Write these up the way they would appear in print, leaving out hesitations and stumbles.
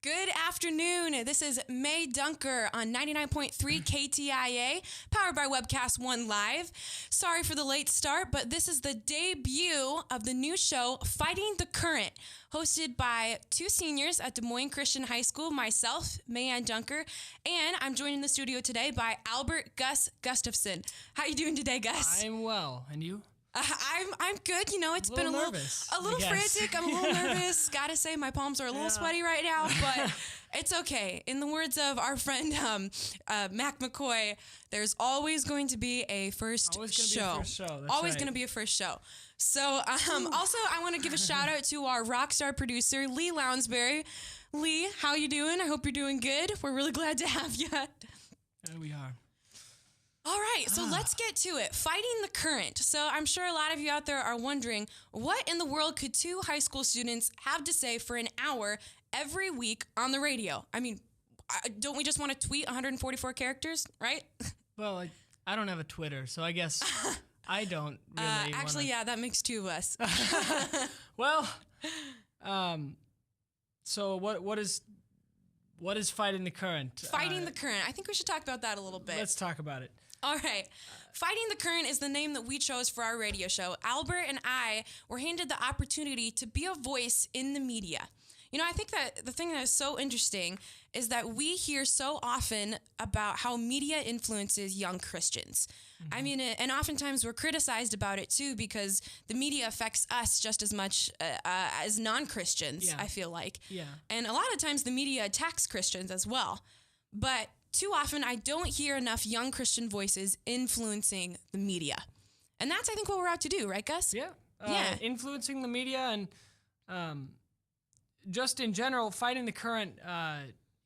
Good afternoon. This is May Dunker on 99.3 KTIA, powered by Webcast 1 Live. Sorry for the late start, but this is the debut of the new show, Fighting the Current, hosted by two seniors at Des Moines Christian High School, myself, Mayanne Dunker, and I'm joined in the studio today by Albert Gus Gustafson. How you doing today, Gus? I'm well. And you? I'm good. You know, it's been a little frantic. I'm a little nervous. Gotta say, my palms are a little sweaty right now, but it's okay. In the words of our friend Mac McCoy, there's always going to be a first show. Always going to be a first show. So, also, I want to give a shout out to our rock star producer, Lee Lounsbury. Lee, how you doing? I hope you're doing good. We're really glad to have you. Yeah, we are. All right, so let's get to it. Fighting the current. So I'm sure a lot of you out there are wondering, what in the world could two high school students have to say for an hour every week on the radio? I mean, don't we just want to tweet 144 characters, right? Well, I don't have a Twitter, so I guess I don't really Actually, yeah, that makes two of us. Well, so what is Fighting the Current? Fighting the Current. I think we should talk about that a little bit. Let's talk about it. All right. Fighting the Current is the name that we chose for our radio show. Albert and I were handed the opportunity to be a voice in the media. You know, I think that the thing that is so interesting is that we hear so often about how media influences young Christians. Mm-hmm. I mean, and oftentimes we're criticized about it too, because the media affects us just as much as non-Christians, I feel like. Yeah. And a lot of times the media attacks Christians as well. But too often I don't hear enough young Christian voices influencing the media. And that's, I think, what we're out to do, right, Gus? Yeah. Influencing the media and just in general, fighting the current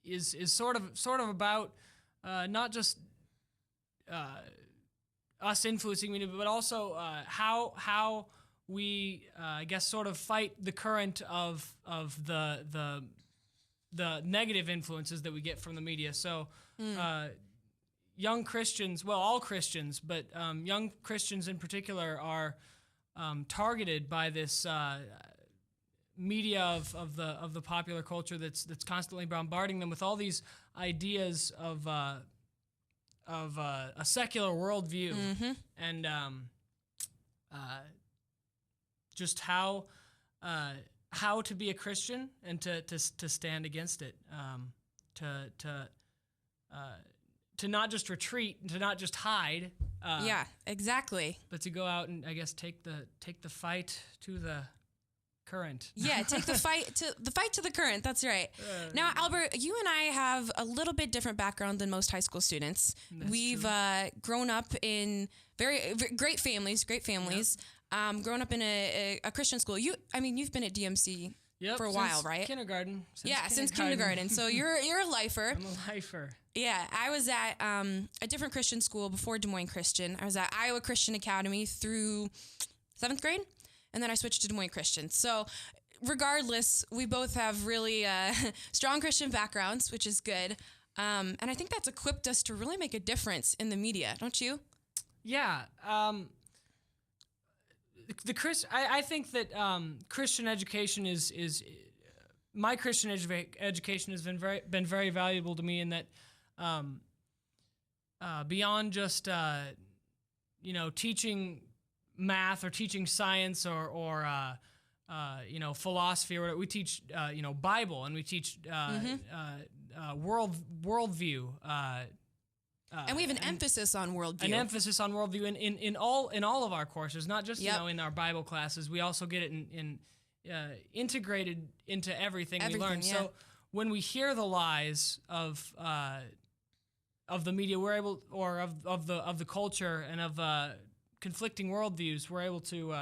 is sort of about not just us influencing media, but also how we I guess sort of fight the current of the negative influences that we get from the media. So young Christians, well, all Christians, but young Christians in particular are targeted by this media of the popular culture that's constantly bombarding them with all these ideas of a secular worldview, and just how to be a Christian and to stand against it, to not just retreat, to not just hide. Yeah, exactly. But to go out and, I guess, take the fight to the current. Yeah, take the fight to the current. That's right. Now, Albert, you and I have a little bit different background than most high school students. We've grown up in very great families. Yep. Grown up in a Christian school. You've been at DMC for a while, right? Kindergarten. Since kindergarten. So you're a lifer. I'm a lifer. Yeah, I was at a different Christian school before Des Moines Christian. I was at Iowa Christian Academy through 7th grade. And then I switched to Des Moines Christian. So regardless, we both have really strong Christian backgrounds, which is good. And I think that's equipped us to really make a difference in the media, don't you? Yeah. I think that Christian education is my Christian education has been very valuable to me in that beyond just teaching math or teaching science or philosophy or whatever. We teach Bible, and we teach worldview. And we have an emphasis on worldview. An emphasis on worldview in all of our courses, not just in our Bible classes. We also get it in integrated into everything we learn. Yeah. So when we hear the lies of the media, we're able, or of the culture and of conflicting worldviews, we're able to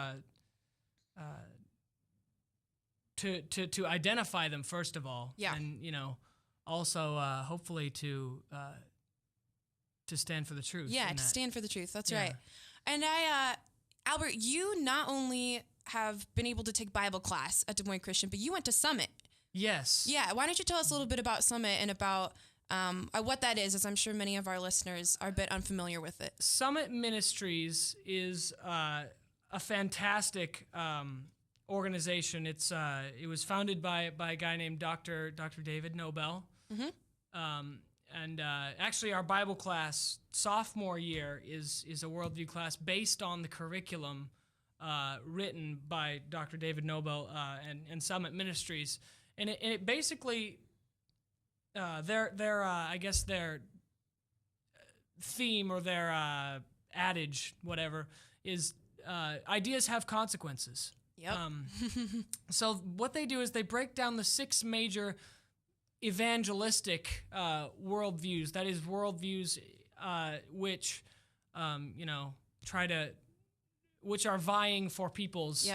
identify them first of all, and also hopefully to stand for the truth. Yeah, to stand for the truth. That's right. And Albert, you not only have been able to take Bible class at Des Moines Christian, but you went to Summit. Yes. Yeah. Why don't you tell us a little bit about Summit and about what that is, as I'm sure many of our listeners are a bit unfamiliar with it. Summit Ministries is a fantastic organization. It was founded by a guy named Dr. David Nobel. And actually, our Bible class sophomore year is a worldview class based on the curriculum written by Dr. David Nobel and Summit Ministries, and it basically their I guess their theme or their adage, whatever, is ideas have consequences. Yep. So what they do is they break down the 6 major evangelistic worldviews. That is, worldviews which which are vying for people's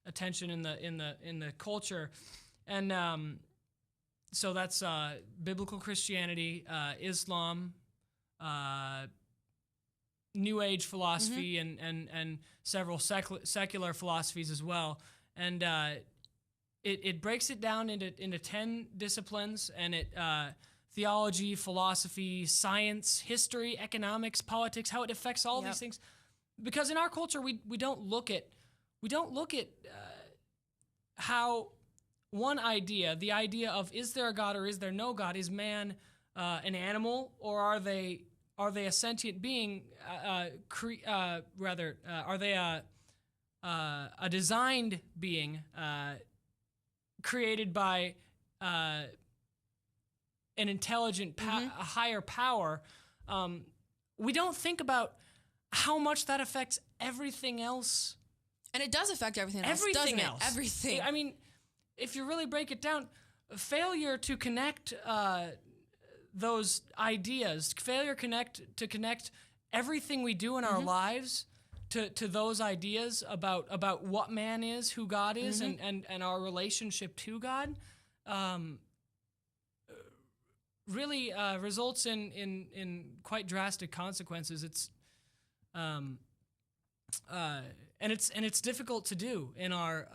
attention in the culture, and so that's biblical Christianity, Islam, New Age philosophy, and several secular philosophies as well, and it breaks it down into 10 disciplines, and theology, philosophy, science, history, economics, politics, how it affects all these things. Because in our culture, we don't look at how one idea, the idea of is there a God or is there no God, is man an animal, or are they a sentient being? Are they a designed being created by an intelligent, a higher power? We don't think about how much that affects everything else. And it does affect everything else, doesn't it? Everything. I mean, if you really break it down, failure to connect those ideas, failure to connect everything we do in our lives to those ideas about what man is, who God is, and our relationship to God, really results in quite drastic consequences. It's and it's difficult to do in our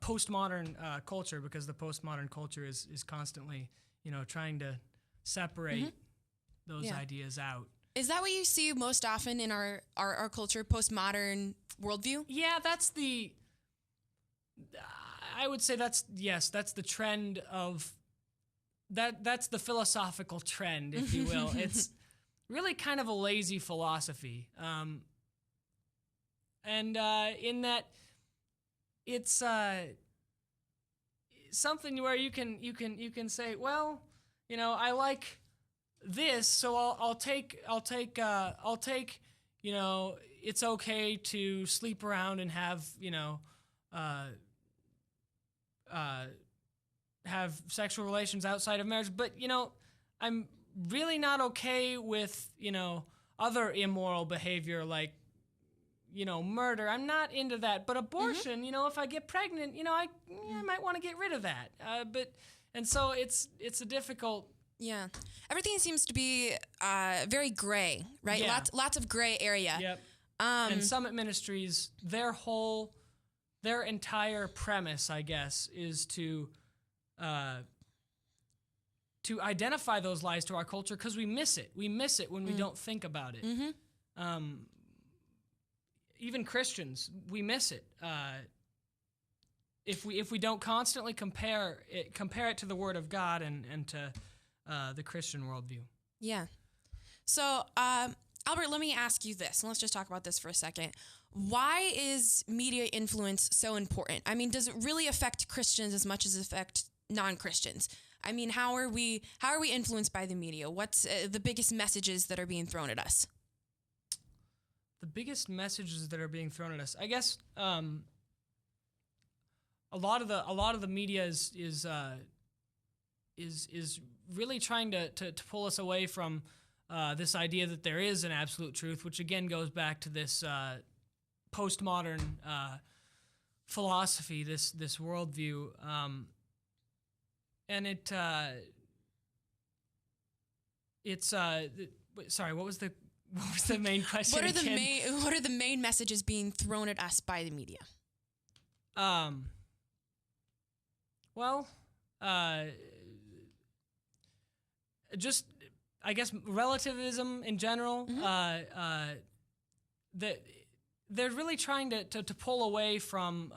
postmodern culture, because the postmodern culture is constantly trying to separate those ideas out. Is that what you see most often in our culture, postmodern worldview? Yeah, I would say that's the trend of that's the philosophical trend, if you will. It's really kind of a lazy philosophy, and in that it's something where you can say, well, I like this, so I'll take it's okay to sleep around and have sexual relations outside of marriage, but I'm really not okay with other immoral behavior like murder. I'm not into that, but abortion, if I get pregnant, I might want to get rid of that. And so it's a difficult. Yeah, everything seems to be very gray, right? Yeah. Lots of gray area. Yep. And Summit Ministries, their entire premise, I guess, is to identify those lies to our culture, because we miss it. We miss it when we don't think about it. Even Christians, we miss it. If we don't constantly compare it to the Word of God and to the Christian worldview. Yeah. So, Albert, let me ask you this, and let's just talk about this for a second. Why is media influence so important? I mean, does it really affect Christians as much as it affect non-Christians? I mean, how are we influenced by the media? What's the biggest messages that are being thrown at us? The biggest messages that are being thrown at us, I guess, a lot of the media is really trying to pull us away from this idea that there is an absolute truth, which again goes back to this postmodern philosophy, this worldview, and it's sorry, what was the main question? What are the main messages being thrown at us by the media? Well, just, I guess, relativism in general. That they're really trying to pull away from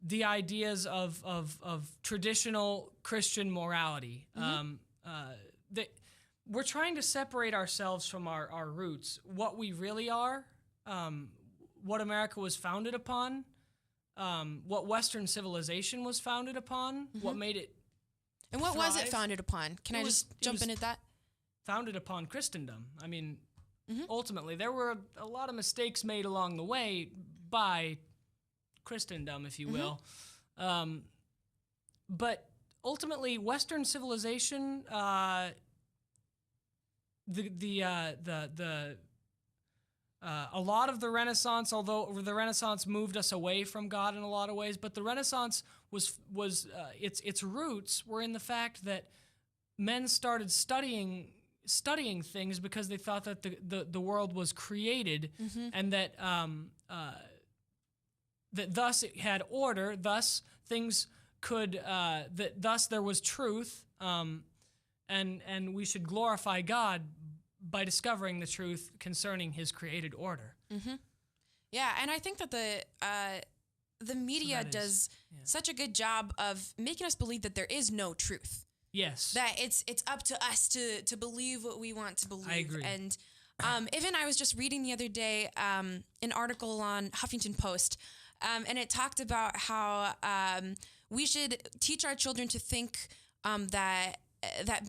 the ideas of traditional Christian morality. We're trying to separate ourselves from our roots, what we really are, what America was founded upon, what Western civilization was founded upon, what made it And what was it thrive. founded upon? Can I just jump in at that? Founded upon Christendom. I mean, ultimately, there were a lot of mistakes made along the way by Christendom, if you will. But ultimately, Western civilization, a lot of the Renaissance, although the Renaissance moved us away from God in a lot of ways, but the Renaissance was its roots were in the fact that men started studying things because they thought that the world was created, and that that thus it had order, thus things could thus there was truth, and we should glorify God by discovering the truth concerning His created order. Yeah, and I think that the media does such a good job of making us believe that there is no truth. Yes. That it's up to us to believe what we want to believe. I agree. And even I was just reading the other day an article on Huffington Post, and it talked about how we should teach our children to think that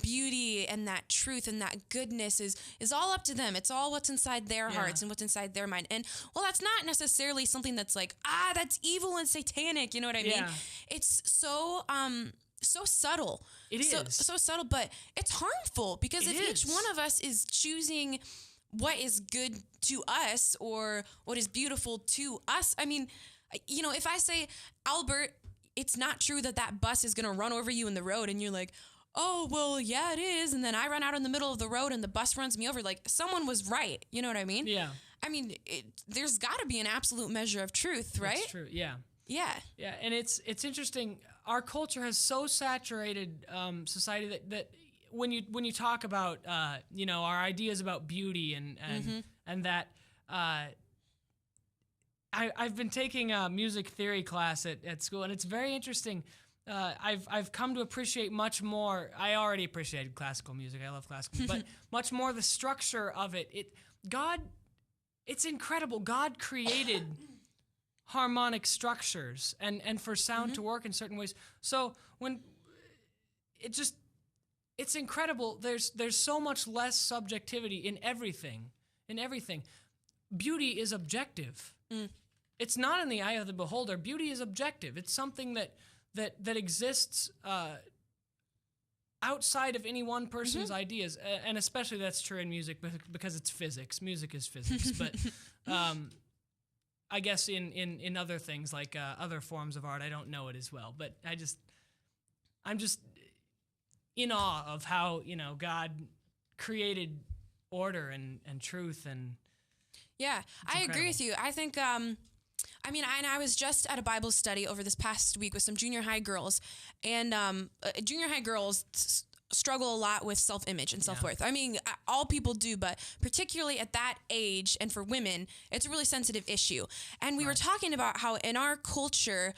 beauty and that truth and that goodness is all up to them. It's all what's inside their hearts and what's inside their mind. And well, that's not necessarily something that's like, that's evil and satanic. You know what I mean? It's so subtle. It is. So subtle, but it's harmful because if each one of us is choosing what is good to us or what is beautiful to us, I mean, you know, if I say, Albert, it's not true that bus is going to run over you in the road, and you're like, oh, well, yeah, it is. And then I run out in the middle of the road and the bus runs me over. Like, someone was right. You know what I mean? Yeah. I mean, there's got to be an absolute measure of truth, right? That's true. Yeah. Yeah. Yeah. And it's interesting. Our culture has so saturated society that when you talk about you know, our ideas about beauty and that I've been taking a music theory class at school, and it's very interesting. I've come to appreciate much more. I already appreciated classical music. I love classical music, but much more the structure of it. It's incredible. God created harmonic structures and for sound to work in certain ways. So when it's incredible. There's so much less subjectivity in everything. Beauty is objective. It's not in the eye of the beholder. Beauty is objective. It's something that exists outside of any one person's ideas, and especially that's true in music because it's physics. Music is physics, but I guess in other things like other forms of art, I don't know it as well. But I'm just in awe of how, you know, God created order and truth and. Yeah, I agree with you. I think, I mean, I was just at a Bible study over this past week with some junior high girls, and junior high girls struggle a lot with self-image and self-worth. I mean, all people do, but particularly at that age and for women, it's a really sensitive issue. And we were talking about how in our culture,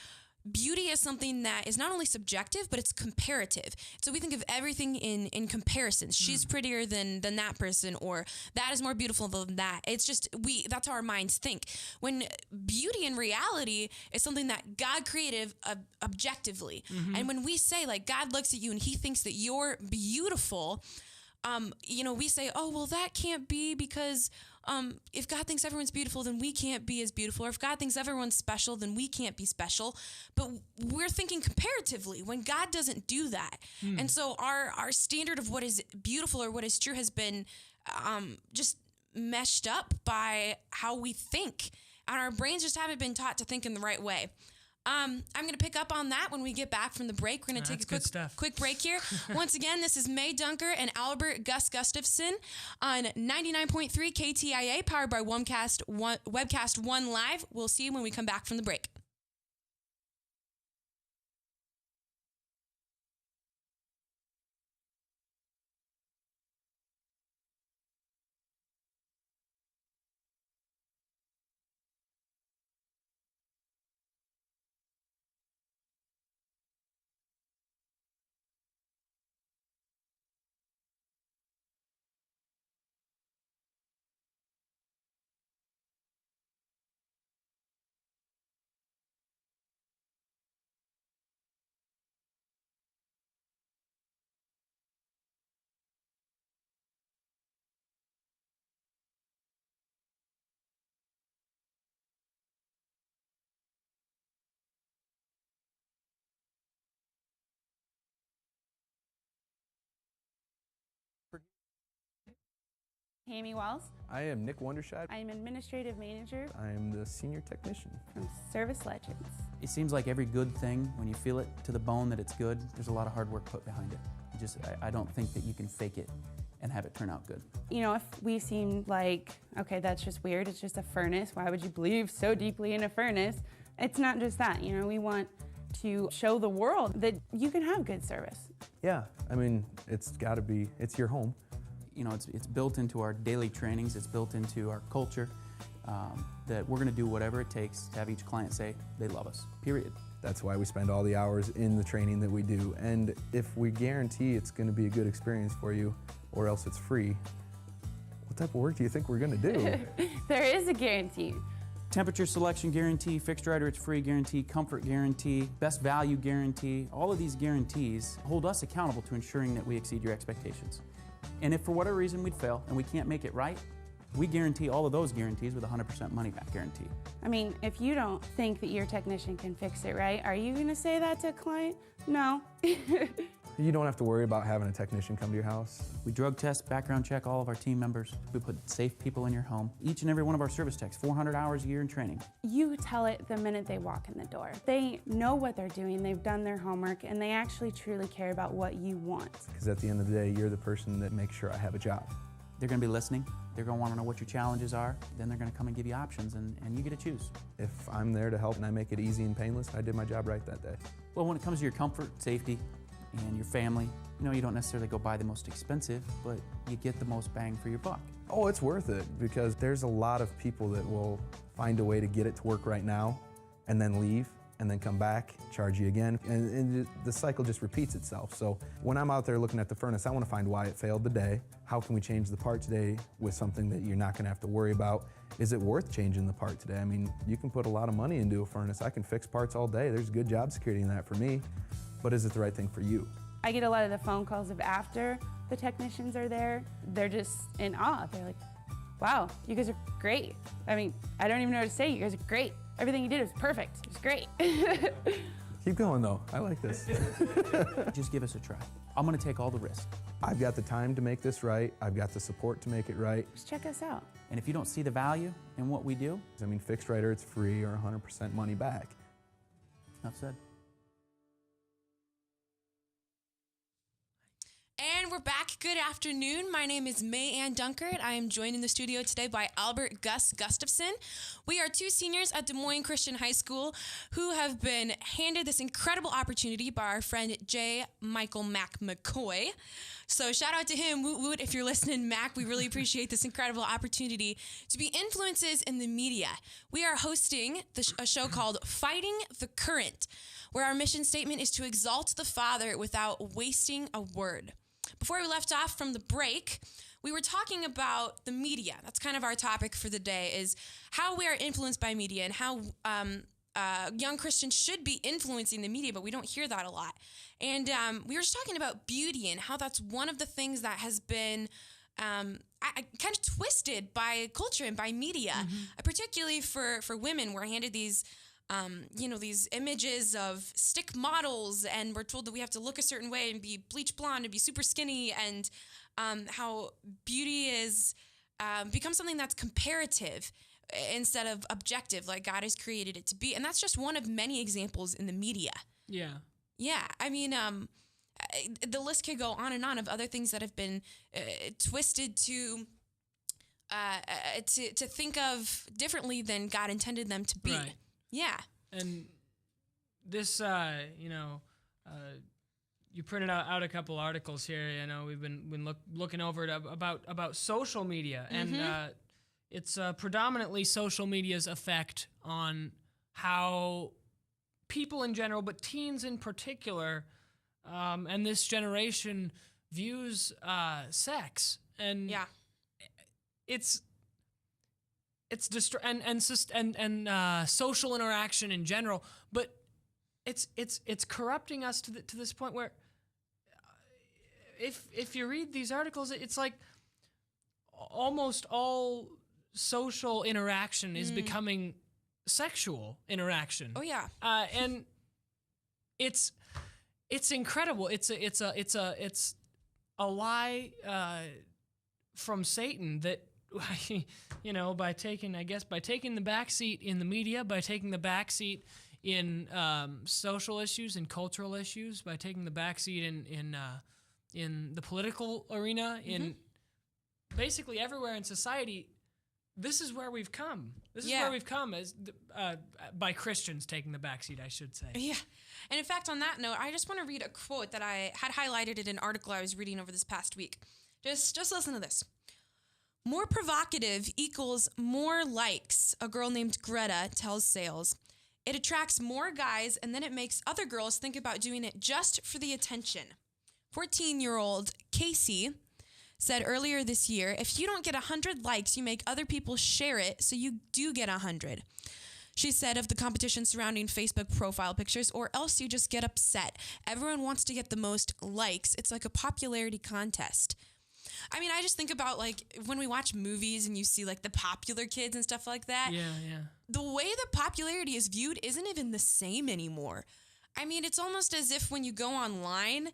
beauty is something that is not only subjective, but it's comparative. So we think of everything in comparisons. She's prettier than that person, or that is more beautiful than that. It's just, that's how our minds think. When beauty in reality is something that God created objectively. And when we say, like, God looks at you and He thinks that you're beautiful, you know, we say, oh, well, that can't be because if God thinks everyone's beautiful, then we can't be as beautiful. Or if God thinks everyone's special, then we can't be special. But we're thinking comparatively when God doesn't do that. And so our standard of what is beautiful or what is true has been just meshed up by how we think. And our brains just haven't been taught to think in the right way. I'm going to pick up on that when we get back from the break. We're going to take a quick break here. Once again, this is May Dunker and Albert Gus Gustafson on 99.3 KTIA, powered by Webcast 1 Live. We'll see you when we come back from the break. Amy Wells. I am Nick Wondershot. I am Administrative Manager I am the Senior Technician. from Service Legends. It seems like every good thing, when you feel it to the bone that it's good, there's a lot of hard work put behind it. I don't think that you can fake it and have it turn out good. You know, if we seem like, okay, that's just weird, it's just a furnace, why would you believe so deeply in a furnace? It's not just that, you know, we want to show the world that you can have good service. Yeah, I mean, it's your home. You know, it's built into our daily trainings, it's built into our culture, that we're gonna do whatever it takes to have each client say they love us, period. That's why we spend all the hours in the training that we do. And if we guarantee it's gonna be a good experience for you, or else it's free, what type of work do you think we're gonna do? There is a guarantee. Temperature selection guarantee, fixed right or it's free guarantee, comfort guarantee, best value guarantee. All of these guarantees hold us accountable to ensuring that we exceed your expectations. And if for whatever reason we'd fail and we can't make it right, we guarantee all of those guarantees with a 100% money back guarantee. I mean, if you don't think that your technician can fix it right, are you gonna say that to a client? No. You don't have to worry about having a technician come to your house. We drug test, background check all of our team members. We put safe people in your home. Each and every one of our service techs, 400 hours a year in training. You tell it the minute they walk in the door. They know what they're doing, they've done their homework, and they actually truly care about what you want. Because at the end of the day, you're the person that makes sure I have a job. They're gonna be listening. They're gonna wanna know what your challenges are. Then they're gonna come and give you options, and you get to choose. If I'm there to help and I make it easy and painless, I did my job right that day. Well, when it comes to your comfort, safety, and your family, you know, you don't necessarily go buy the most expensive, but you get the most bang for your buck. Oh, it's worth it, because there's a lot of people that will find a way to get it to work right now and then leave and then come back, charge you again, and the cycle just repeats itself. So when I'm out there looking at the furnace, I want to find why it failed today. How can we change the part today with something that you're not going to have to worry about? Is it worth changing the part today? I mean, you can put a lot of money into a furnace. I can fix parts all day. There's good job security in that for me, but is it the right thing for you? I get a lot of the phone calls of after the technicians are there. They're just in awe. They're like, wow, you guys are great. I mean, I don't even know what to say. You guys are great. Everything you did was perfect. It was great. Keep going though, I like this. Just give us a try. I'm gonna take all the risk. I've got the time to make this right. I've got the support to make it right. Just check us out. And if you don't see the value in what we do, I mean, fixed right or it's free or 100% money back. enough said. And we're back. Good afternoon. My name is May Ann Dunkert. I am joined in the studio today by Albert Gus Gustafson. We are two seniors at Des Moines Christian High School who have been handed this incredible opportunity by our friend J. Michael Mac McCoy. So shout out to him, woot woot, if you're listening, Mac. We really appreciate this incredible opportunity to be influences in the media. We are hosting a show called Fighting the Current, where our mission statement is to exalt the Father without wasting a word. Before we left off from the break, we were talking about the media. That's kind of our topic for the day, is how we are influenced by media and how young Christians should be influencing the media, but we don't hear that a lot. And we were just talking about beauty and how that's one of the things that has been kind of twisted by culture and by media, particularly for women. We're handed these these images of stick models, and we're told that we have to look a certain way and be bleach blonde and be super skinny, and how beauty is become something that's comparative instead of objective, like God has created it to be. And that's just one of many examples in the media. Yeah. Yeah. I mean, the list could go on and on of other things that have been twisted to think of differently than God intended them to be. Right. Yeah. And this, you printed out a couple articles here. You know, we've been looking over it about social media, and it's predominantly social media's effect on how people in general, but teens in particular, and this generation views sex. And Yeah. It's social interaction in general, but it's corrupting us to this point where if you read these articles, it's like almost all social interaction is becoming sexual interaction. Oh yeah. And it's incredible. It's a lie from Satan that, by taking the back seat in the media, by taking the back seat in social issues and cultural issues, by taking the back seat in the political arena, in basically everywhere in society. This is where we've come. This is where we've come by Christians taking the back seat, I should say. Yeah. And in fact, on that note, I just want to read a quote that I had highlighted in an article I was reading over this past week. Just listen to this. More provocative equals more likes, a girl named Greta tells Sales. It attracts more guys, and then it makes other girls think about doing it just for the attention. 14-year-old Casey said earlier this year, if you don't get 100 likes, you make other people share it, so you do get 100. She said of the competition surrounding Facebook profile pictures, or else you just get upset. Everyone wants to get the most likes. It's like a popularity contest. I mean, I just think about, like, when we watch movies and you see, like, the popular kids and stuff like that. Yeah. The way the popularity is viewed isn't even the same anymore. I mean, it's almost as if when you go online,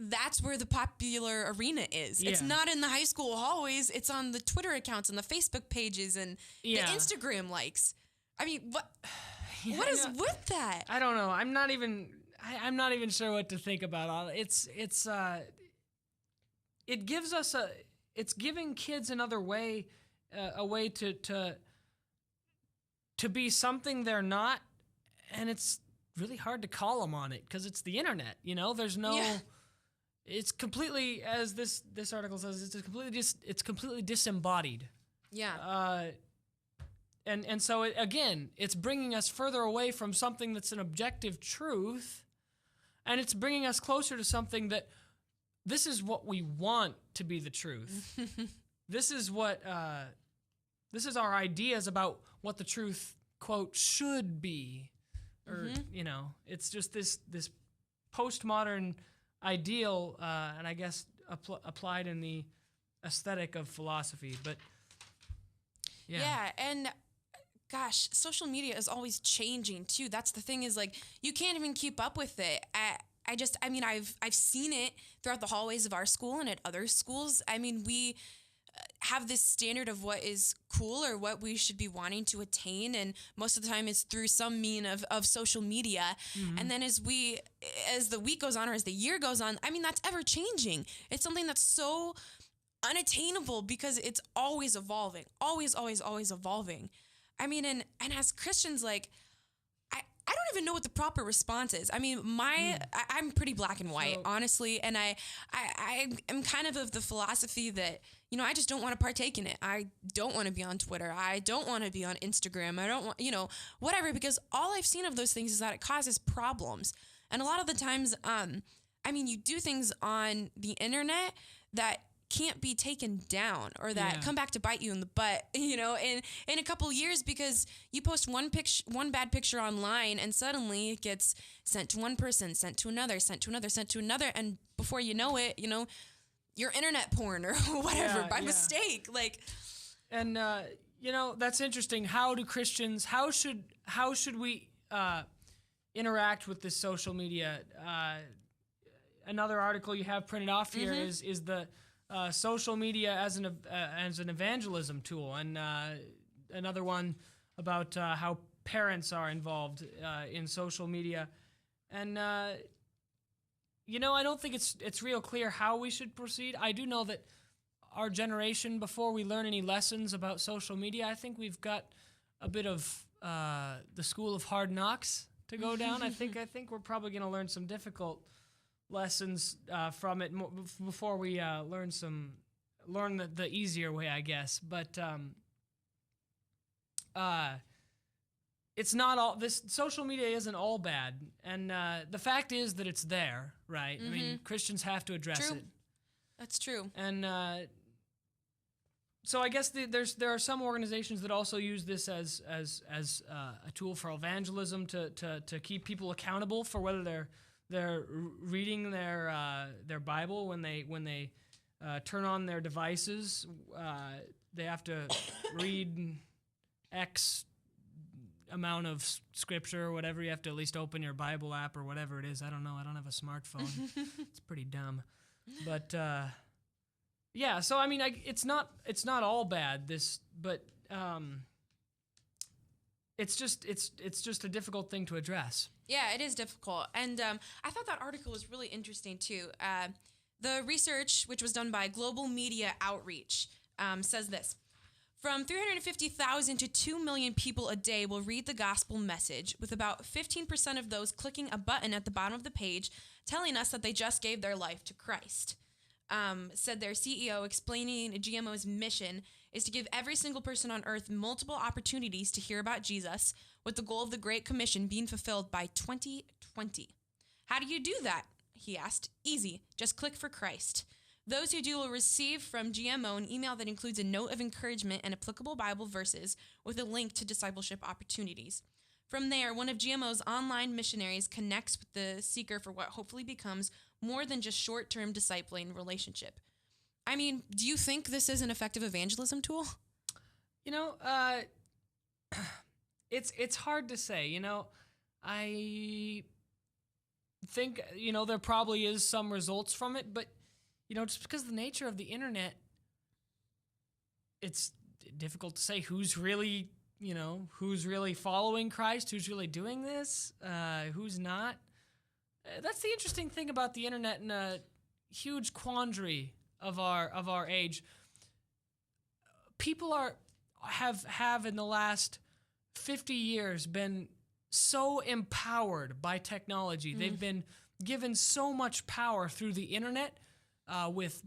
that's where the popular arena is. Yeah. It's not in the high school hallways. It's on the Twitter accounts and the Facebook pages and the Instagram likes. I mean, what is with that? I don't know. I'm not even sure what to think about all it. It gives us it's giving kids another way, a way to be something they're not, and it's really hard to call them on it because it's the internet. There's no. It's completely, as this article says, it's completely disembodied. Yeah. And so it's bringing us further away from something that's an objective truth, and it's bringing us closer to something that this is what we want to be the truth. This is our ideas about what the truth, quote, should be. Or, it's just this postmodern ideal, and I guess applied in the aesthetic of philosophy. But, yeah, and gosh, social media is always changing, too. That's the thing is, like, you can't even keep up with it. I've seen it throughout the hallways of our school and at other schools. I mean, we have this standard of what is cool or what we should be wanting to attain, and most of the time it's through some mean of social media. And then as the week goes on or as the year goes on, I mean, that's ever changing. It's something that's so unattainable because it's always evolving, always evolving. I mean, and as Christians, like, I don't even know what the proper response is. I mean, I'm pretty black and white, honestly, and I am kind of the philosophy that, I just don't want to partake in it. I don't want to be on Twitter. I don't want to be on Instagram. I don't want, whatever, because all I've seen of those things is that it causes problems. And a lot of the times, you do things on the internet that can't be taken down or that come back to bite you in the butt, in a couple of years because you post one bad picture online and suddenly it gets sent to one person, sent to another, sent to another, sent to another. And before you know it, you're internet porn or whatever by mistake. Like, and, that's interesting. How should we interact with this social media? Another article you have printed off here is the social media as an evangelism tool, and another one about how parents are involved in social media, and I don't think it's real clear how we should proceed. I do know that our generation, before we learn any lessons about social media, I think we've got a bit of the school of hard knocks to go down. I think we're probably going to learn some difficult lessons from it before we learn the easier way, I guess. But it's not all, this social media isn't all bad, and the fact is that it's there, right? I mean, Christians have to address it. That's true. And so I guess there are some organizations that also use this as a tool for evangelism to keep people accountable for whether they're reading their Bible when they turn on their devices. They have to read X amount of scripture or whatever. You have to at least open your Bible app or whatever it is. I don't know. I don't have a smartphone. It's pretty dumb. But Yeah, so I mean, it's not all bad. But it's just a difficult thing to address. Yeah, it is difficult. And I thought that article was really interesting, too. The research, which was done by Global Media Outreach, says this. From 350,000 to 2 million people a day will read the gospel message, with about 15% of those clicking a button at the bottom of the page telling us that they just gave their life to Christ. Said their CEO, explaining GMO's mission is to give every single person on earth multiple opportunities to hear about Jesus, with the goal of the Great Commission being fulfilled by 2020. How do you do that? He asked. Easy. Just click for Christ. Those who do will receive from GMO an email that includes a note of encouragement and applicable Bible verses with a link to discipleship opportunities. From there, one of GMO's online missionaries connects with the seeker for what hopefully becomes more than just short-term discipling relationship. I mean, do you think this is an effective evangelism tool? You know, it's hard to say. You know, I think, you know, there probably is some results from it, but, you know, just because of the nature of the internet, it's difficult to say who's really following Christ, who's really doing this, who's not. That's the interesting thing about the internet and a huge quandary of our age. People have in the last 50 years been so empowered by technology. They've been given so much power through the internet, with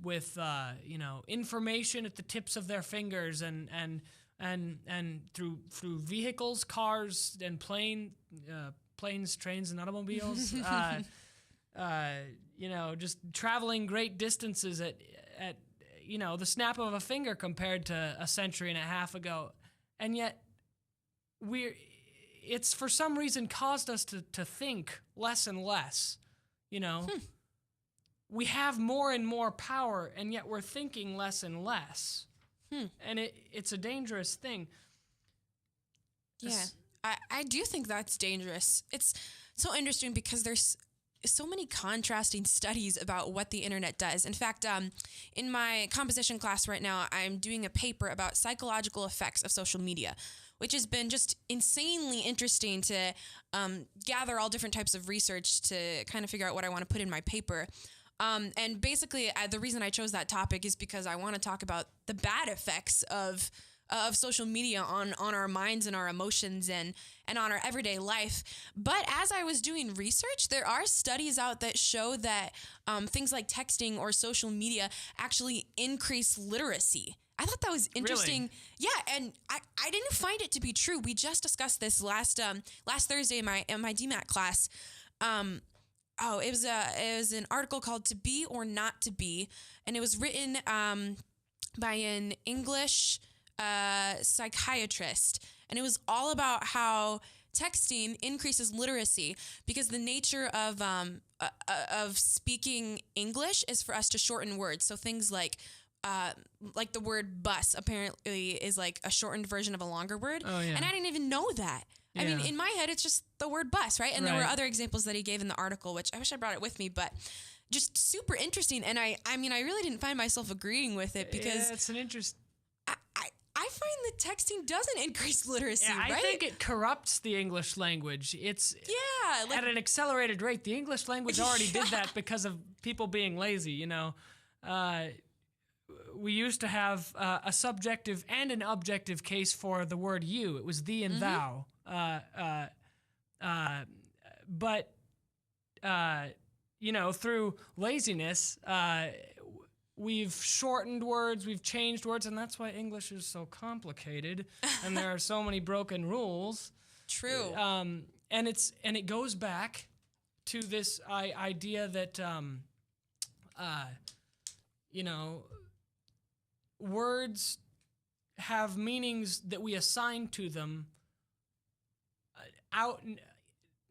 you know, information at the tips of their fingers, and through vehicles, cars, and planes, trains, and automobiles. You know, just traveling great distances at you know, the snap of a finger compared to a century and a half ago, and yet it's for some reason caused us to think less and less. You know, we have more and more power, and yet we're thinking less and less. And it's a dangerous thing. Yeah, I do think that's dangerous. It's so interesting because there's so many contrasting studies about what the internet does. In fact, in my composition class right now, I'm doing a paper about psychological effects of social media, which has been just insanely interesting to gather all different types of research to kind of figure out what I want to put in my paper. And basically, the reason I chose that topic is because I want to talk about the bad effects of social media on our minds and our emotions and on our everyday life. But as I was doing research, there are studies out that show that things like texting or social media actually increase literacy. I thought that was interesting. Really? Yeah, and I didn't find it to be true. We just discussed this last Thursday in my DMAT class. It was an article called "To Be or Not to Be," and it was written by an English psychiatrist, and it was all about how texting increases literacy because the nature of speaking English is for us to shorten words. So things like the word bus apparently is like a shortened version of a longer word. Oh, yeah. And I didn't even know that. Yeah. I mean, in my head, it's just the word bus, right? And there were other examples that he gave in the article, which I wish I brought it with me, but just super interesting. And I mean, I really didn't find myself agreeing with it because it's an interest. I find that texting doesn't increase literacy, Yeah, right? I think it corrupts the English language. It's at an accelerated rate. The English language already did that because of people being lazy, you know. We used to have a subjective and an objective case for the word you. It was thee and thou. But you know, through laziness, we've shortened words, we've changed words, and that's why English is so complicated, and there are so many broken rules. True. And it goes back to this idea that you know, words have meanings that we assign to them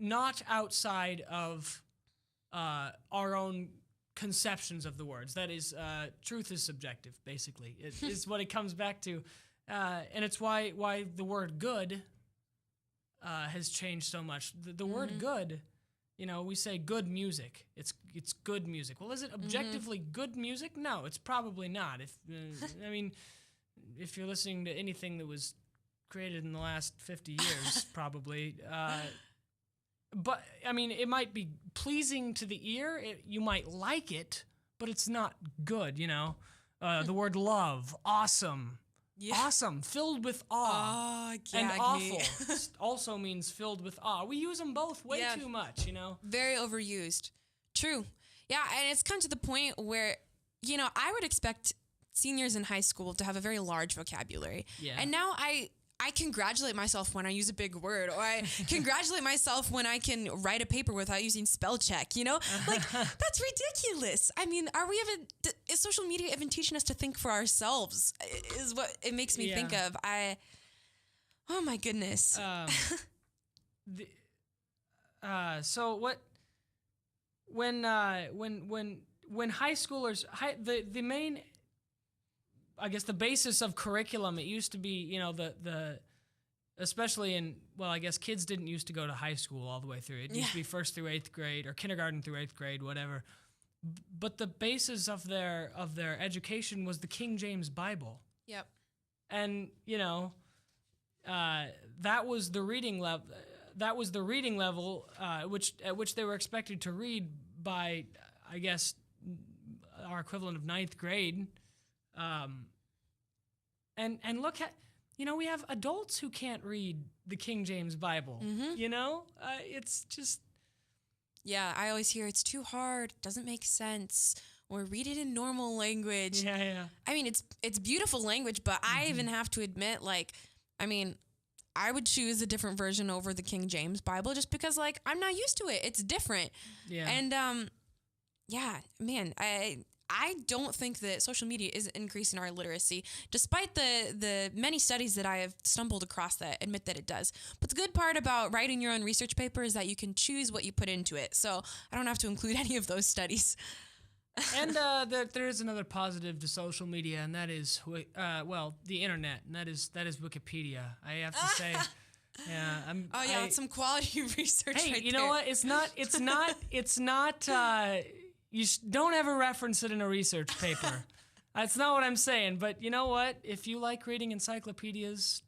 not outside of our own conceptions of the words. That is, truth is subjective, basically. It is what it comes back to. And it's why the word good has changed so much. The word good, we say good music. It's good music. Well, is it objectively good music? No, it's probably not. If you're listening to anything that was created in the last 50 years, probably. But it might be pleasing to the ear. You might like it, but it's not good. The word love, awesome. Yeah. Awesome, filled with awe. And awful also means filled with awe. We use them both way too much, Very overused. True. Yeah, and it's come to the point where, I would expect seniors in high school to have a very large vocabulary. Yeah. And now I congratulate myself when I use a big word, or I congratulate myself when I can write a paper without using spell check, Like, that's ridiculous. Is social media even teaching us to think for ourselves, is what it makes me think of. Oh my goodness. So what, when high schoolers, the main, I guess the basis of curriculum, it used to be, especially I guess kids didn't used to go to high school all the way through. It used to be 1st through 8th grade or kindergarten through 8th grade, whatever. But the basis of their education was the King James Bible. Yep. And, that was the reading level. At which they were expected to read by, I guess, our equivalent of 9th grade. And look at, we have adults who can't read the King James Bible. It's just. Yeah, I always hear it's too hard, doesn't make sense, or read it in normal language. Yeah. It's beautiful language, but I even have to admit, I would choose a different version over the King James Bible just because, I'm not used to it. It's different. Yeah. And, I don't think that social media is increasing our literacy, despite the many studies that I have stumbled across that admit that it does. But the good part about writing your own research paper is that you can choose what you put into it. So I don't have to include any of those studies. And there is another positive to social media, and that is, the internet, and that is Wikipedia. I have to say, it's some quality research. Hey, right you know what? It's not. You don't ever reference it in a research paper. That's not what I'm saying. But you know what? If you like reading encyclopedias,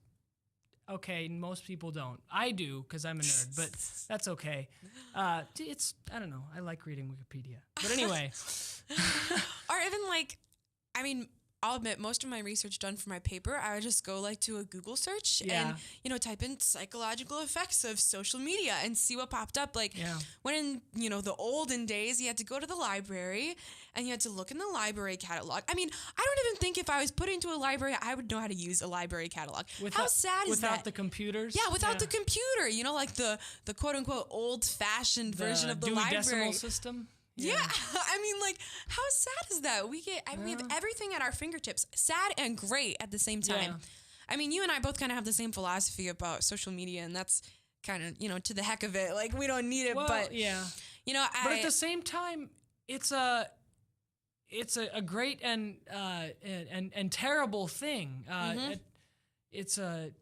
okay, most people don't. I do because I'm a nerd, but that's okay. I don't know. I like reading Wikipedia. But anyway. Or even I'll admit, most of my research done for my paper, I would just go to a Google search and, type in psychological effects of social media and see what popped up. When in, the olden days, you had to go to the library and you had to look in the library catalog. I don't even think if I was put into a library, I would know how to use a library catalog. How sad is that? Without the computers? Yeah, without the computer, the quote unquote old fashioned version of the Dewey library. Decimal System? Yeah. How sad is that? We have everything at our fingertips, sad and great at the same time. Yeah. You and I both kind of have the same philosophy about social media, and that's kind of, to the heck of it. We don't need it, but yeah. But at the same time, it's a great and terrible thing. It's an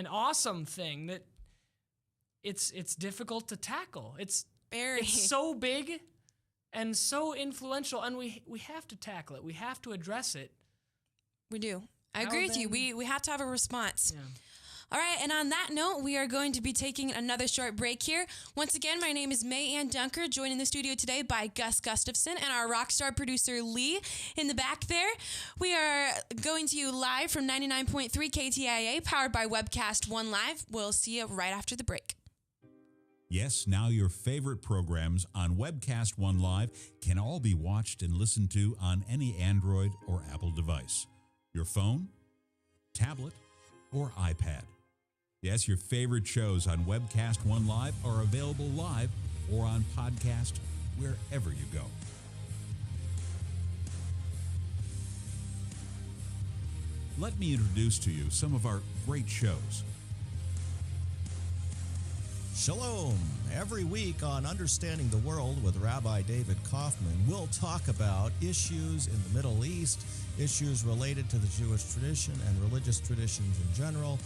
awesome thing that it's difficult to tackle. It's so big and so influential, and we have to tackle it. We have to address it. We do. I agree with you. We have to have a response. Yeah. All right, and on that note, we are going to be taking another short break here. Once again, my name is May Ann Dunker, joined in the studio today by Gus Gustafson and our rock star producer, Lee, in the back there. We are going to you live from 99.3 KTIA, powered by Webcast One Live. We'll see you right after the break. Yes, now your favorite programs on Webcast One Live can all be watched and listened to on any Android or Apple device. Your phone, tablet, or iPad. Yes, your favorite shows on Webcast One Live are available live or on podcast wherever you go. Let me introduce to you some of our great shows. Shalom! Every week on Understanding the World with Rabbi David Kaufman, we'll talk about issues in the Middle East, issues related to the Jewish tradition and religious traditions in general,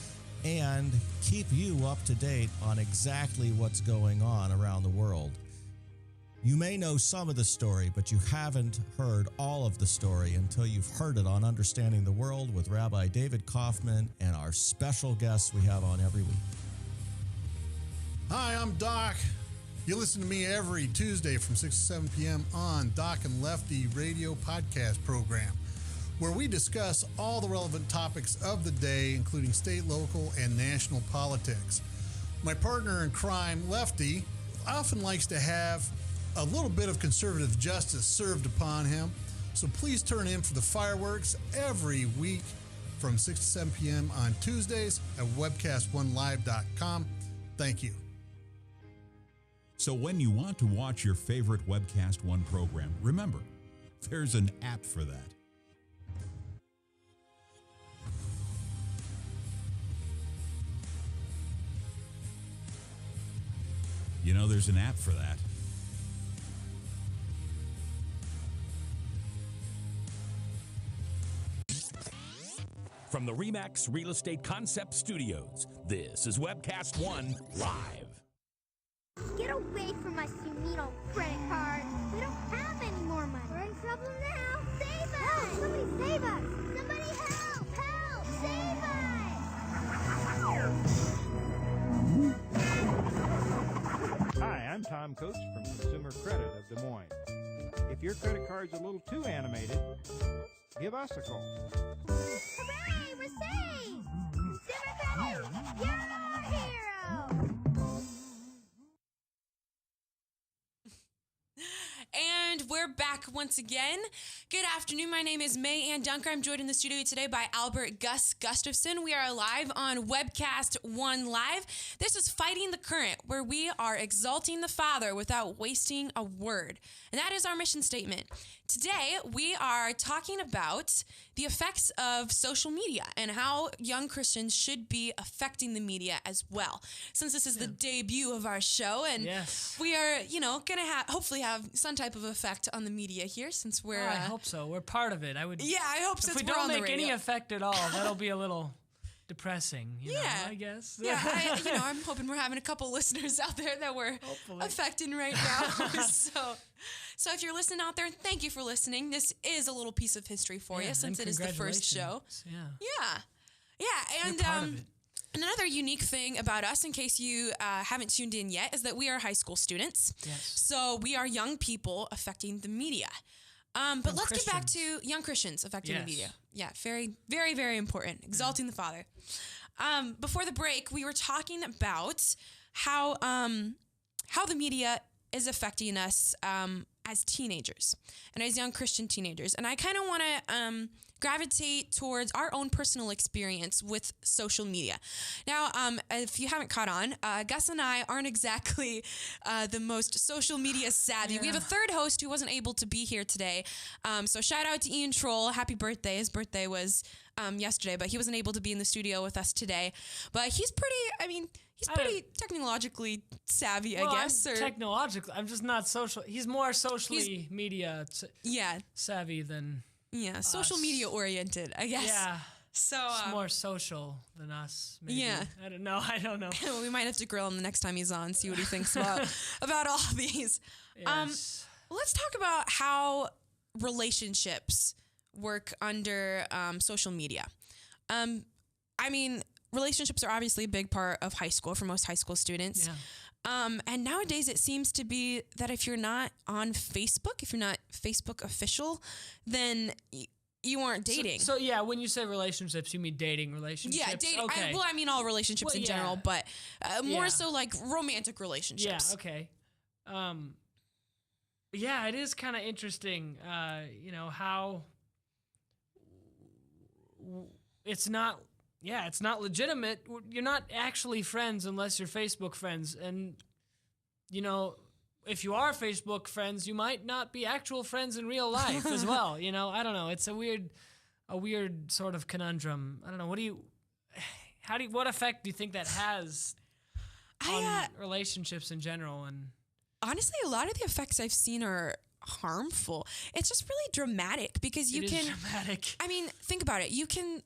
and keep you up to date on exactly what's going on around the world. You may know some of the story, but you haven't heard all of the story until you've heard it on Understanding the World with Rabbi David Kaufman and our special guests we have on every week. Hi, I'm Doc. You listen to me every Tuesday from 6 to 7 p.m. on Doc and Lefty radio podcast program, where we discuss all the relevant topics of the day, including state, local, and national politics. My partner in crime, Lefty, often likes to have a little bit of conservative justice served upon him, so please turn in for the fireworks every week from 6 to 7 p.m. on Tuesdays at webcast1live.com. Thank you. So when you want to watch your favorite Webcast One program, remember, there's an app for that. You know, there's an app for that. From the RE/MAX Real Estate Concept Studios, this is Webcast One Live. Get away from us, you mean old credit card. We don't have any more money. We're in trouble now. Save us! Help! Somebody save us! Somebody help! Help! Save us! Hi, I'm Tom Coates from Consumer Credit of Des Moines. If your credit card's a little too animated, give us a call. Hooray! We're saved! Consumer Credit! You're our hero! And we're back once again. Good afternoon. My name is May Ann Dunker. I'm joined in the studio today by Albert Gus Gustafson. We are live on Webcast One Live. This is Fighting the Current, where we are exalting the Father without wasting a word. And that is our mission statement. Today, we are talking about the effects of social media and how young Christians should be affecting the media as well. Since this is the debut of our show, and we are, going to hopefully have some type of effect on the media here, since we're... I hope so. We're part of it. I hope since if we we're on don't the make any radio. effect at all, that'll be a little depressing, you know, I guess. Yeah, I'm hoping we're having a couple listeners out there that we're affecting right now. So if you're listening out there, thank you for listening. This is a little piece of history for you, since it is the first show. And another unique thing about us, in case you haven't tuned in yet, is that we are high school students. Yes. So we are young people affecting the media. But let's get back to young Christians affecting the media. Yeah, very, very, very important. Exalting the Father. Before the break, we were talking about how the media is affecting us as teenagers and as young Christian teenagers. And I kind of want to gravitate towards our own personal experience with social media. Now, if you haven't caught on, Gus and I aren't exactly the most social media savvy. We have a third host who wasn't able to be here today. So shout out to Ian Troll. Happy birthday. His birthday was yesterday, but he wasn't able to be in the studio with us today. But he's pretty technologically savvy, I guess. Technologically. I'm just not social. He's more socially media savvy than social media oriented, I guess. Yeah. So he's more social than us, maybe. Yeah. I don't know. We might have to grill him the next time he's on, see what he thinks about all these. Yes. Let's talk about how relationships work under social media. Relationships are obviously a big part of high school for most high school students. Yeah. And nowadays it seems to be that if you're not on Facebook, if you're not Facebook official, then you aren't dating. So when you say relationships, you mean dating relationships? Yeah, dating. Okay. All relationships in general, but more so like romantic relationships. Yeah, okay. It is kind of interesting, how it's not legitimate. You're not actually friends unless you're Facebook friends. And, if you are Facebook friends, you might not be actual friends in real life as well. I don't know. It's a weird sort of conundrum. I don't know. What effect do you think that has on relationships in general? And honestly, a lot of the effects I've seen are harmful. It's just really dramatic because you can. It is dramatic. I mean, think about it. You can,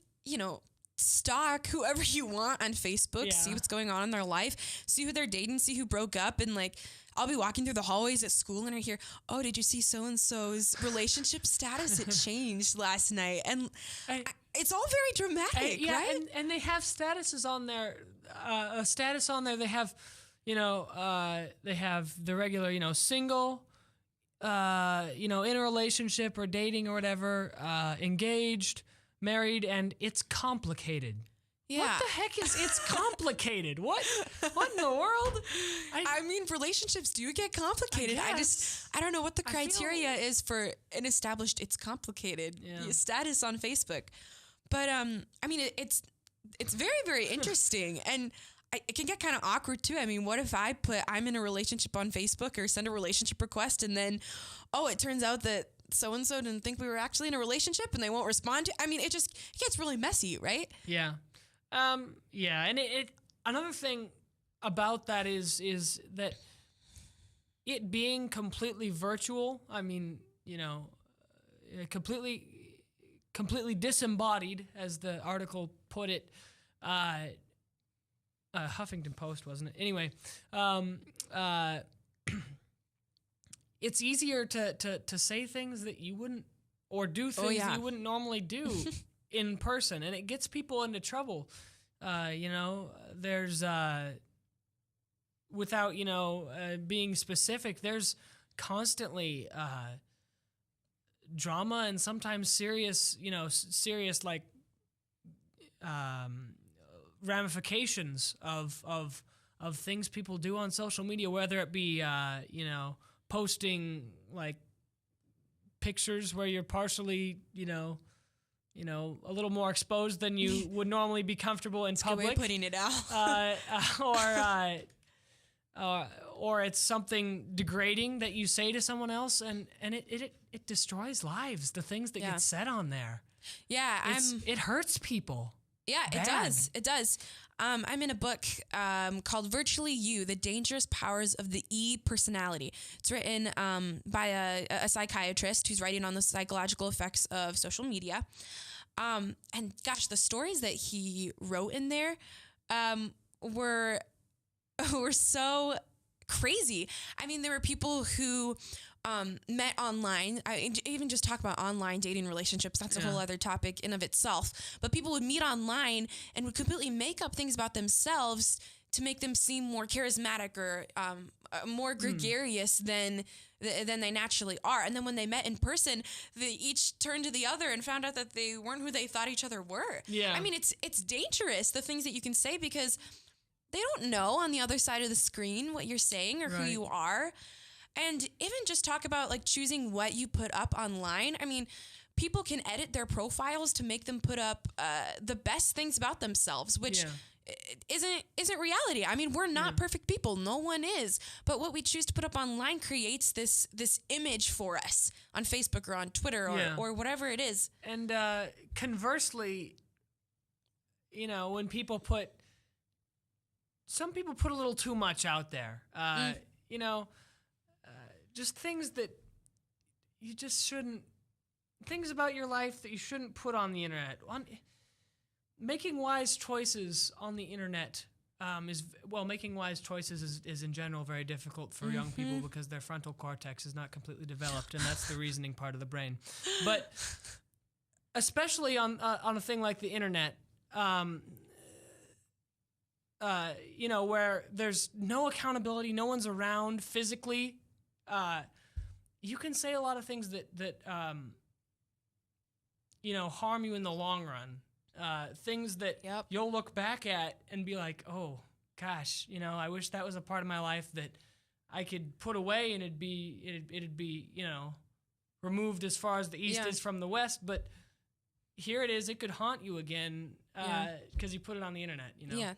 stalk whoever you want on Facebook, see what's going on in their life, see who they're dating, see who broke up, and like I'll be walking through the hallways at school and I hear, oh, did you see so-and-so's relationship status? It changed last night. And it's all very dramatic, right? And they have statuses on there, a status on there. They have, they have the regular, single, in a relationship or dating or whatever, engaged, married, and it's complicated. Yeah. What the heck is it's complicated? What in the world? I mean, relationships do get complicated. I don't know what the criteria is for an established it's complicated status on Facebook. But I mean, it's very, very interesting, and it can get kind of awkward too. I mean, what if I put I'm in a relationship on Facebook or send a relationship request, and then it turns out that so-and-so didn't think we were actually in a relationship and they won't respond to. I mean, it gets really messy, right? Yeah. And it another thing about that is that it being completely virtual, I mean, completely disembodied, as the article put it, Huffington Post, wasn't it? Anyway, it's easier to say things that you wouldn't, or do things that you wouldn't normally do in person, and it gets people into trouble. There's without being specific, there's constantly drama and sometimes serious like ramifications of things people do on social media, whether it be posting like pictures where you're partially a little more exposed than you would normally be comfortable in public. Good way of putting it out. Or it's something degrading that you say to someone else, and it destroys lives. The things that get said on there. Yeah, it hurts people. Yeah, Bad. It does. I'm in a book called Virtually You, The Dangerous Powers of the E-Personality. It's written by a psychiatrist who's writing on the psychological effects of social media. And gosh, the stories that he wrote in there were so crazy. I mean, there were people who met online. I even just talk about online dating relationships. That's a whole other topic in of itself. But people would meet online and would completely make up things about themselves to make them seem more charismatic or more gregarious than they naturally are. And then when they met in person, they each turned to the other and found out that they weren't who they thought each other were. Yeah. I mean, it's dangerous, the things that you can say, because they don't know on the other side of the screen what you're saying or who you are. And even just talk about like choosing what you put up online. I mean, people can edit their profiles to make them put up the best things about themselves, which isn't reality. I mean, we're not perfect people. No one is. But what we choose to put up online creates this image for us on Facebook or on Twitter or whatever it is. And conversely, when some people put a little too much out there, just things that you just shouldn't, things about your life that you shouldn't put on the internet. Making wise choices on the internet making wise choices is in general very difficult for young people because their frontal cortex is not completely developed, and that's the reasoning part of the brain. But especially on a thing like the internet, where there's no accountability, no one's around physically, you can say a lot of things that harm you in the long run. Things that you'll look back at and be like, oh gosh, I wish that was a part of my life that I could put away and it'd be removed as far as the east is from the west. But here it is; it could haunt you again because you put it on the internet. Yeah.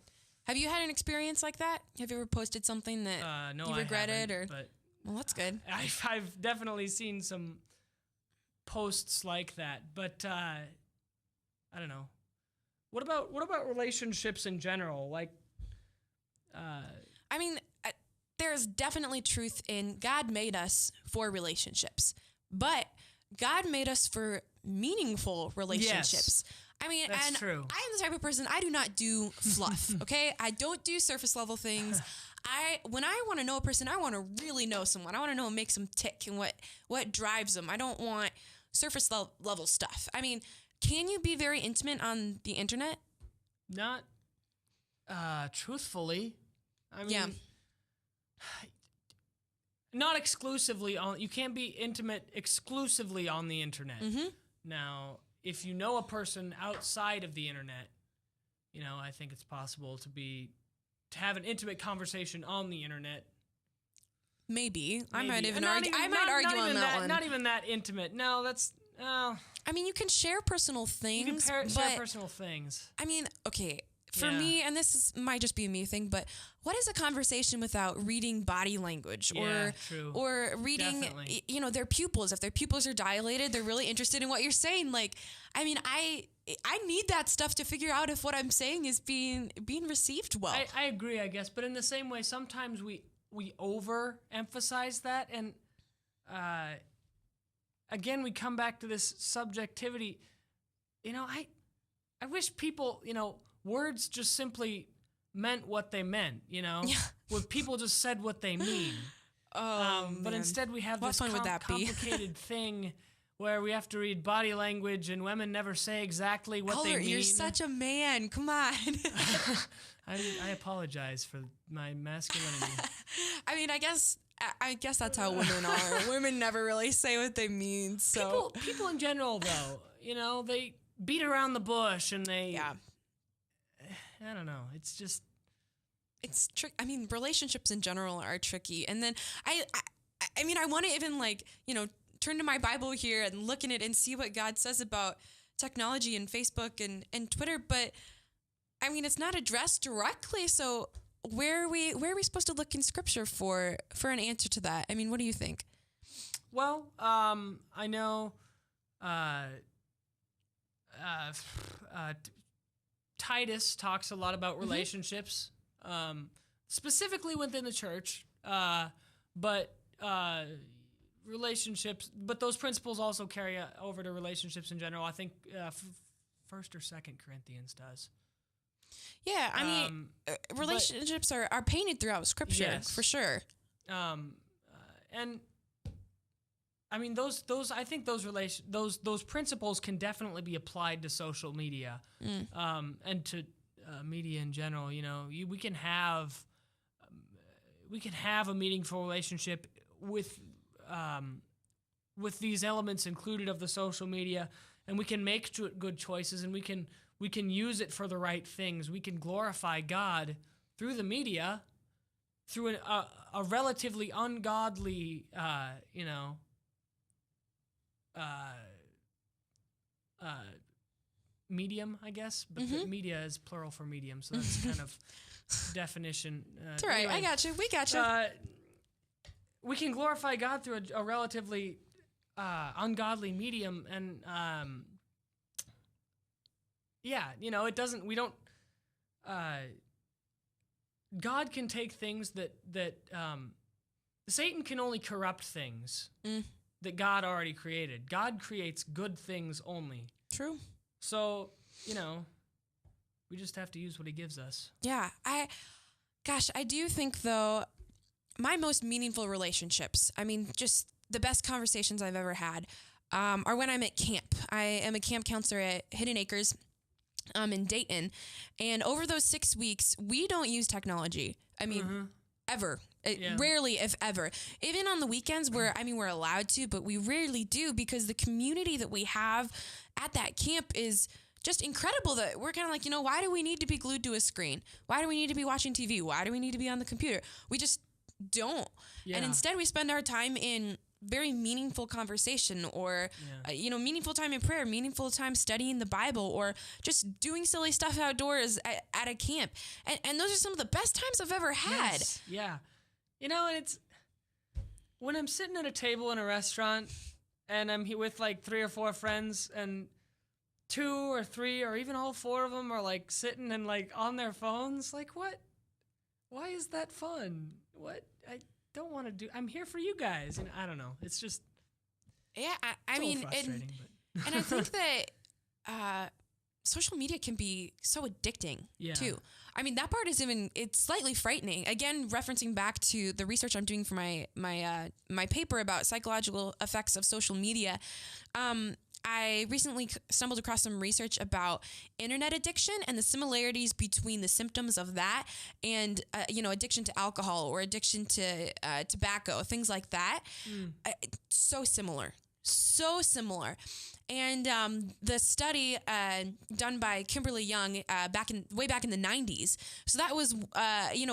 Have you had an experience like that? Have you ever posted something that no, you regretted? I haven't, Well, that's good. I've definitely seen some posts like that, but I don't know. What about relationships in general? Like, I mean, there's definitely truth in God made us for relationships, but God made us for meaningful relationships. Yes. I mean, That's and true. I am the type of person, I do not do fluff, okay? I don't do surface level things. When I want to know a person, I want to really know someone. I want to know what makes them tick and what drives them. I don't want surface level stuff. I mean, can you be very intimate on the internet? Not truthfully. I mean, Yeah. Not exclusively on. You can't be intimate exclusively on the internet. Now, if you know a person outside of the internet, I think it's possible to have an intimate conversation on the internet. Maybe. I Maybe. might even Not argue. even- I might not- argue not on even that one. Not even that intimate. No, that's. I mean, you can share personal things. You can share but, personal things. I mean, okay. For Yeah. me, and might just be a me thing, but what is a conversation without reading body language Yeah, true. or reading, Definitely. their pupils? If their pupils are dilated, they're really interested in what you're saying. Like, I mean, I need that stuff to figure out if what I'm saying is being received well. I agree, I guess, but in the same way, sometimes we overemphasize that, and again, we come back to this subjectivity. I wish people, words just simply meant what they meant, where people just said what they mean. But instead we have What this fun would that be? complicated thing where we have to read body language and women never say exactly what they Albert, mean. you're such a man. Come on. I apologize for my masculinity. I mean, I guess that's how women are. Women never really say what they mean. So People in general, though, they beat around the bush and they. Yeah. I don't know. It's just. It's trick. I mean, relationships in general are tricky. And then I mean, I want to even turn to my Bible here and look in it and see what God says about technology and Facebook and Twitter. But I mean, it's not addressed directly. So where are we supposed to look in Scripture for an answer to that? I mean, what do you think? Well, I know. Titus talks a lot about relationships, specifically within the church, but relationships. But those principles also carry over to relationships in general. I think 1st or 2nd Corinthians does. Yeah, I mean, relationships are painted throughout Scripture, Yes. for sure. And I mean, those I think those principles can definitely be applied to social media, and to media in general. We can have a meaningful relationship with these elements included of the social media, and we can make good choices, and we can use it for the right things. We can glorify God through the media, through a relatively ungodly, medium, I guess, but the media is plural for medium, so that's kind of definition. It's all right. Anyway, I got you. We got you. we can glorify God through a relatively ungodly medium, and it doesn't. We don't. God can take things that Satan can only corrupt things that God already created. God creates good things only. True. So, we just have to use what he gives us. Yeah, I do think, though, my most meaningful relationships, I mean, just the best conversations I've ever had, are when I'm at camp. I am a camp counselor at Hidden Acres in Dayton. And over those 6 weeks, we don't use technology. I mean, ever. Rarely, if ever. Even on the weekends where, we're allowed to, but we rarely do, because the community that we have at that camp is just incredible. That we're kind of like, why do we need to be glued to a screen? Why do we need to be watching TV? Why do we need to be on the computer? We just don't. Yeah. And instead we spend our time in very meaningful conversation, or, meaningful time in prayer, meaningful time studying the Bible, or just doing silly stuff outdoors at a camp. And those are some of the best times I've ever had. Yes. Yeah. And it's when I'm sitting at a table in a restaurant and I'm here with like 3 or 4 friends, and 2 or 3 or even all 4 of them are like sitting and like on their phones. Like, what? Why is that fun? What? I don't want to do. I'm here for you guys. I don't know. It's just. Yeah, Frustrating, and I think that social media can be so addicting Yeah. too. I mean, that part is it's slightly frightening. Again, referencing back to the research I'm doing for my paper about psychological effects of social media. I recently stumbled across some research about internet addiction and the similarities between the symptoms of that and, addiction to alcohol or addiction to tobacco, things like that. So similar. And the study done by Kimberly Young way back in the 90s. So that was,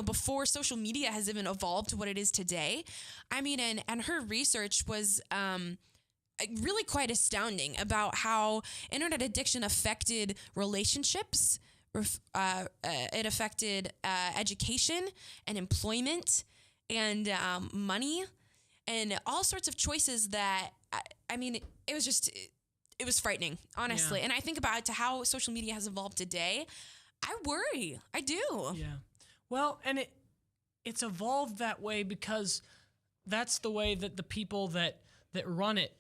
before social media has even evolved to what it is today. I mean, and her research was really quite astounding about how internet addiction affected relationships. It affected education and employment and money and all sorts of choices that, it was frightening, honestly. Yeah. And I think about to how social media has evolved today. I worry. I do. Yeah. Well, and it's evolved that way because that's the way that the people that run it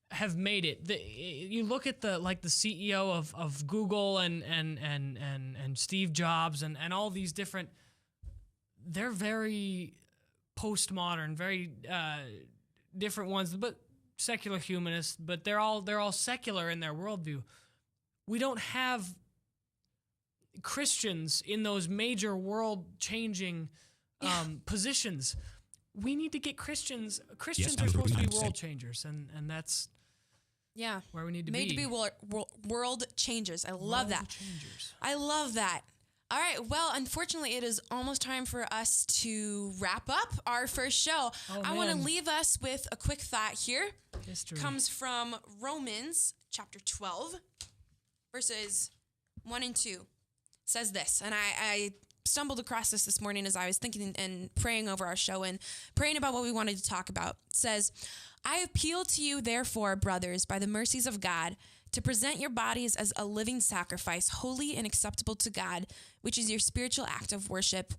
have made it. You look at the CEO of Google and Steve Jobs and all these different. They're very postmodern, very different ones, but secular humanists. But they're all secular in their worldview. We don't have Christians in those major world-changing positions. We need to get Christians. Christians are supposed to be world changers, and that's where we need to be. Made to be world changers. I love that. Changers. I love that. All right. Well, unfortunately, it is almost time for us to wrap up our first show. I want to leave us with a quick thought here. History comes from Romans chapter 12, verses 1 and 2. Says this, and I stumbled across this morning as I was thinking and praying over our show and praying about what we wanted to talk about. It says, I appeal to you, therefore, brothers, by the mercies of God, to present your bodies as a living sacrifice, holy and acceptable to God, which is your spiritual act of worship.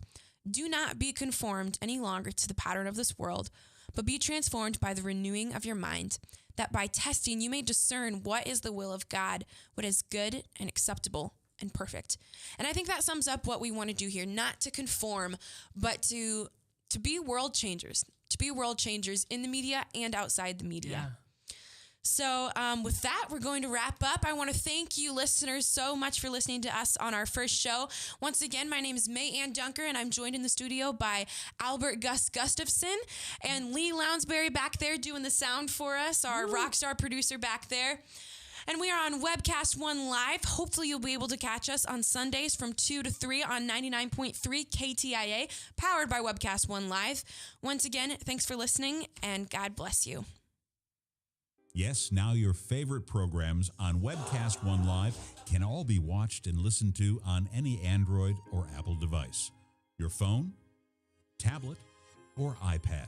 Do not be conformed any longer to the pattern of this world, but be transformed by the renewing of your mind, that by testing you may discern what is the will of God, what is good and acceptable and perfect. And I think that sums up what we want to do here, not to conform, but to be world changers, in the media and outside the media. Yeah. So with that, we're going to wrap up. I want to thank you listeners so much for listening to us on our first show. Once again, my name is May Ann Dunker, and I'm joined in the studio by Albert Gus Gustafson and Lee Lounsbury back there doing the sound for us, our rock star producer back there. And we are on Webcast 1 Live. Hopefully you'll be able to catch us on Sundays from 2 to 3 on 99.3 KTIA, powered by Webcast 1 Live. Once again, thanks for listening, and God bless you. Yes, now your favorite programs on Webcast 1 Live can all be watched and listened to on any Android or Apple device. Your phone, tablet, or iPad.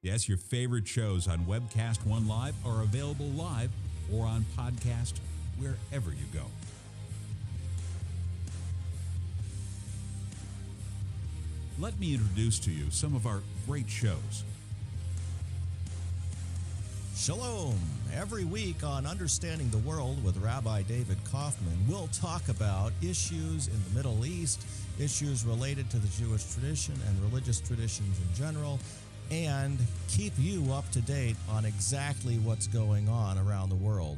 Yes, your favorite shows on Webcast 1 Live are available live or on podcast wherever you go. Let me introduce to you some of our great shows. Shalom. Every week on Understanding the World with Rabbi David Kaufman, we'll talk about issues in the Middle East, issues related to the Jewish tradition and religious traditions in general, and keep you up to date on exactly what's going on around the world.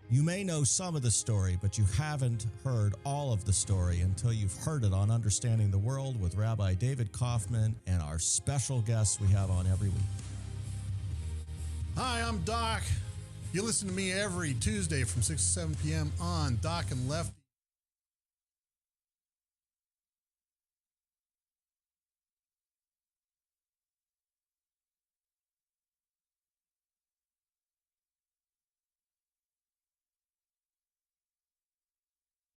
You may know some of the story, but you haven't heard all of the story until you've heard it on Understanding the World with Rabbi David Kaufman and our special guests we have on every week. Hi, I'm Doc. You listen to me every Tuesday from 6 to 7 p.m. on Doc and Left.